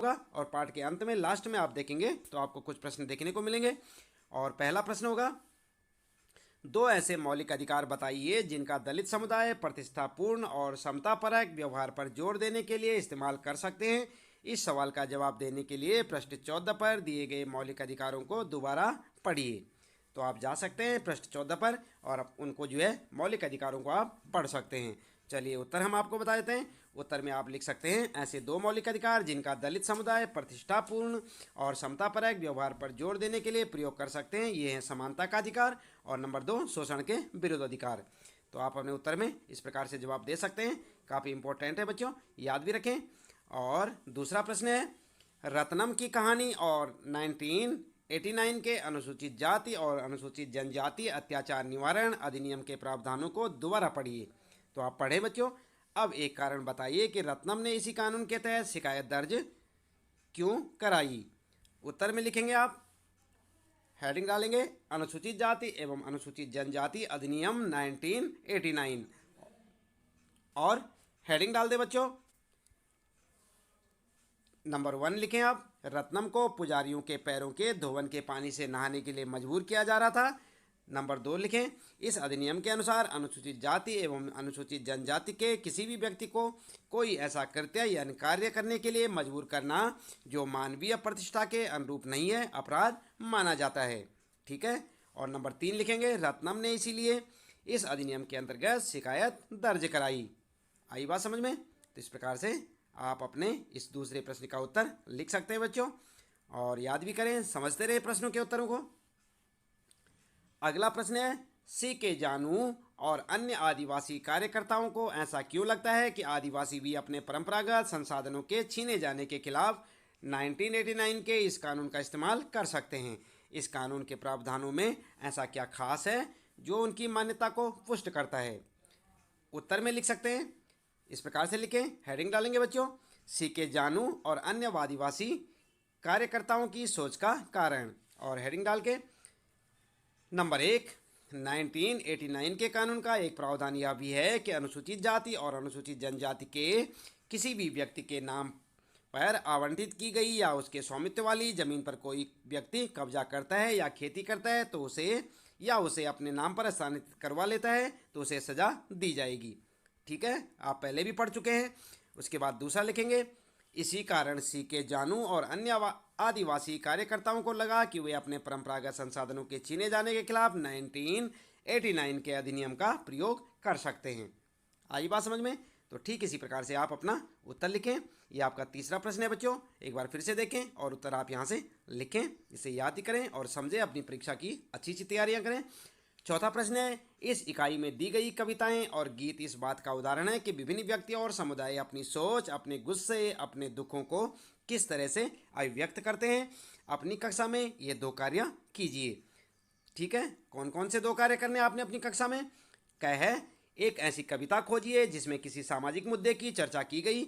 होगा और पाठ के अंत में लास्ट में आप देखेंगे तो आपको कुछ प्रश्न देखने को मिलेंगे। और पहला प्रश्न होगा, दो ऐसे मौलिक अधिकार बताइए जिनका दलित समुदाय प्रतिष्ठापूर्ण और समतापरक व्यवहार पर जोर देने के लिए इस्तेमाल कर सकते हैं। इस सवाल का जवाब देने के लिए पृष्ठ 14 पर दिए गए मौलिक अधिकारों को दोबारा पढ़िए। तो आप जा सकते हैं पृष्ठ 14 पर और उनको जो है मौलिक अधिकारों को आप पढ़ सकते हैं। चलिए उत्तर हम आपको बता देते हैं। उत्तर में आप लिख सकते हैं, ऐसे दो मौलिक अधिकार जिनका दलित समुदाय प्रतिष्ठापूर्ण और समतापरक व्यवहार पर जोर देने के लिए प्रयोग कर सकते हैं, ये हैं समानता का अधिकार और नंबर 2 शोषण के विरुद्ध अधिकार। तो आप अपने उत्तर में इस प्रकार से जवाब दे सकते हैं। काफ़ी इंपॉर्टेंट है बच्चों, याद भी रखें। और दूसरा प्रश्न है, रत्नम की कहानी और 1989 के अनुसूचित जाति और अनुसूचित जनजाति अत्याचार निवारण अधिनियम के प्रावधानों को दोबारा पढ़िए। तो आप पढ़ें बच्चों। अब एक कारण बताइए कि रत्नम ने इसी कानून के तहत शिकायत दर्ज क्यों कराई। उत्तर में लिखेंगे आप, हेडिंग डालेंगे अनुसूचित जाति एवं अनुसूचित जनजाति अधिनियम 1989 और हेडिंग डाल दे बच्चों। नंबर 1 लिखें आप, रत्नम को पुजारियों के पैरों के धोवन के पानी से नहाने के लिए मजबूर किया जा रहा था। नंबर 2 लिखें, इस अधिनियम के अनुसार अनुसूचित जाति एवं अनुसूचित जनजाति के किसी भी व्यक्ति को कोई ऐसा कृत्य या कार्य करने के लिए मजबूर करना जो मानवीय प्रतिष्ठा के अनुरूप नहीं है, अपराध माना जाता है। ठीक है। और नंबर 3 लिखेंगे, रत्नम ने इसीलिए इस अधिनियम के अंतर्गत शिकायत दर्ज कराई। आई बात समझ में? तो इस प्रकार से आप अपने इस दूसरे प्रश्न का उत्तर लिख सकते हैं बच्चों, और याद भी करें, समझते रहे प्रश्नों के उत्तरों को। अगला प्रश्न है, सी के जानू और अन्य आदिवासी कार्यकर्ताओं को ऐसा क्यों लगता है कि आदिवासी भी अपने परंपरागत संसाधनों के छीने जाने के खिलाफ 1989 के इस कानून का इस्तेमाल कर सकते हैं। इस कानून के प्रावधानों में ऐसा क्या खास है जो उनकी मान्यता को पुष्ट करता है। उत्तर में लिख सकते हैं, इस प्रकार से लिखें, हेडिंग डालेंगे बच्चों, सी के जानू और अन्य आदिवासी कार्यकर्ताओं की सोच का कारण, और हेडिंग डाल के नंबर 1, 1989 के कानून का एक प्रावधान यह भी है कि अनुसूचित जाति और अनुसूचित जनजाति के किसी भी व्यक्ति के नाम पर आवंटित की गई या उसके स्वामित्व वाली जमीन पर कोई व्यक्ति कब्जा करता है या खेती करता है तो उसे अपने नाम पर स्थानांतरित करवा लेता है तो उसे सजा दी जाएगी। ठीक है, आप पहले भी पढ़ चुके हैं। उसके बाद दूसरा लिखेंगे, इसी कारण सी के जानू और अन्य आदिवासी कार्यकर्ताओं को लगा कि वे अपने परंपरागत संसाधनों के छीने जाने के खिलाफ 1989 के अधिनियम का प्रयोग कर सकते हैं। आई बात समझ में? तो ठीक इसी प्रकार से आप अपना उत्तर लिखें। ये आपका तीसरा प्रश्न है बच्चों, एक बार फिर से देखें और उत्तर आप यहाँ से लिखें, इसे याद ही करें और समझें, अपनी परीक्षा की अच्छी तैयारियाँ करें। चौथा प्रश्न है, इस इकाई में दी गई कविताएं और गीत इस बात का उदाहरण है कि विभिन्न व्यक्ति और समुदाय अपनी सोच, अपने गुस्से, अपने दुखों को किस तरह से अभिव्यक्त करते हैं। अपनी कक्षा में ये 2 कार्य कीजिए। ठीक है, कौन कौन से 2 कार्य करने आपने अपनी कक्षा में? क्या है, एक ऐसी कविता खोजिए जिसमें किसी सामाजिक मुद्दे की चर्चा की गई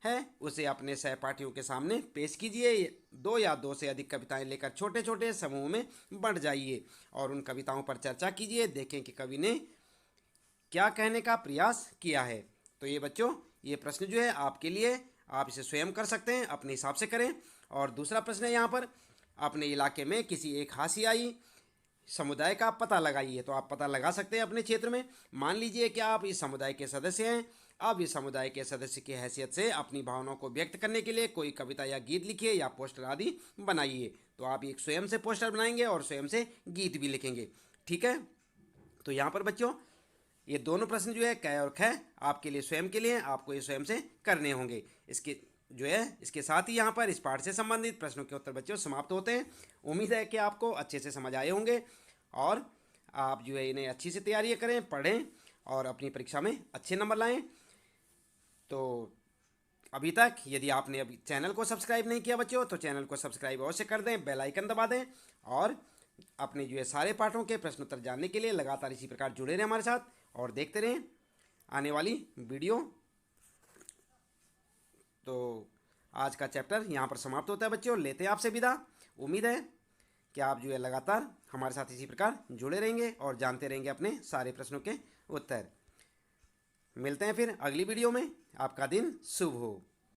है, उसे अपने सहपाठियों के सामने पेश कीजिए। 2 या 2 से अधिक कविताएं लेकर छोटे छोटे समूह में बंट जाइए और उन कविताओं पर चर्चा कीजिए। देखें कि कवि ने क्या कहने का प्रयास किया है। तो ये बच्चों, ये प्रश्न जो है आपके लिए, आप इसे स्वयं कर सकते हैं, अपने हिसाब से करें। और दूसरा प्रश्न है यहाँ पर, अपने इलाके में किसी एक हाशियाई समुदाय का पता लगाइए। तो आप पता लगा सकते हैं अपने क्षेत्र में। मान लीजिए कि आप इस समुदाय के सदस्य हैं। अब इस समुदाय के सदस्य की हैसियत से अपनी भावनाओं को व्यक्त करने के लिए कोई कविता या गीत लिखिए या पोस्टर आदि बनाइए। तो आप एक स्वयं से पोस्टर बनाएंगे और स्वयं से गीत भी लिखेंगे। ठीक है, तो यहाँ पर बच्चों ये दोनों प्रश्न जो है क और ख आपके लिए स्वयं के लिए, आपको ये स्वयं से करने होंगे। इसके साथ ही यहाँ पर इस पाठ से संबंधित प्रश्नों के उत्तर बच्चों समाप्त होते हैं। उम्मीद है कि आपको अच्छे से समझ आए होंगे और आप जो है इन्हें अच्छी से तैयारी करें, पढ़ें और अपनी परीक्षा में अच्छे नंबर लाएं। तो अभी तक यदि आपने अभी चैनल को सब्सक्राइब नहीं किया बच्चों, तो चैनल को सब्सक्राइब अवश्य कर दें, बेल आइकन दबा दें और अपने जो है सारे पाठों के प्रश्न उत्तर जानने के लिए लगातार इसी प्रकार जुड़े रहें हमारे साथ और देखते रहें आने वाली वीडियो। तो आज का चैप्टर यहाँ पर समाप्त होता है बच्चों, लेते हैं आपसे विदा। उम्मीद है कि आप जो है लगातार हमारे साथ इसी प्रकार जुड़े रहेंगे और जानते रहेंगे अपने सारे प्रश्नों के उत्तर। मिलते हैं फिर अगली वीडियो में। आपका दिन शुभ हो।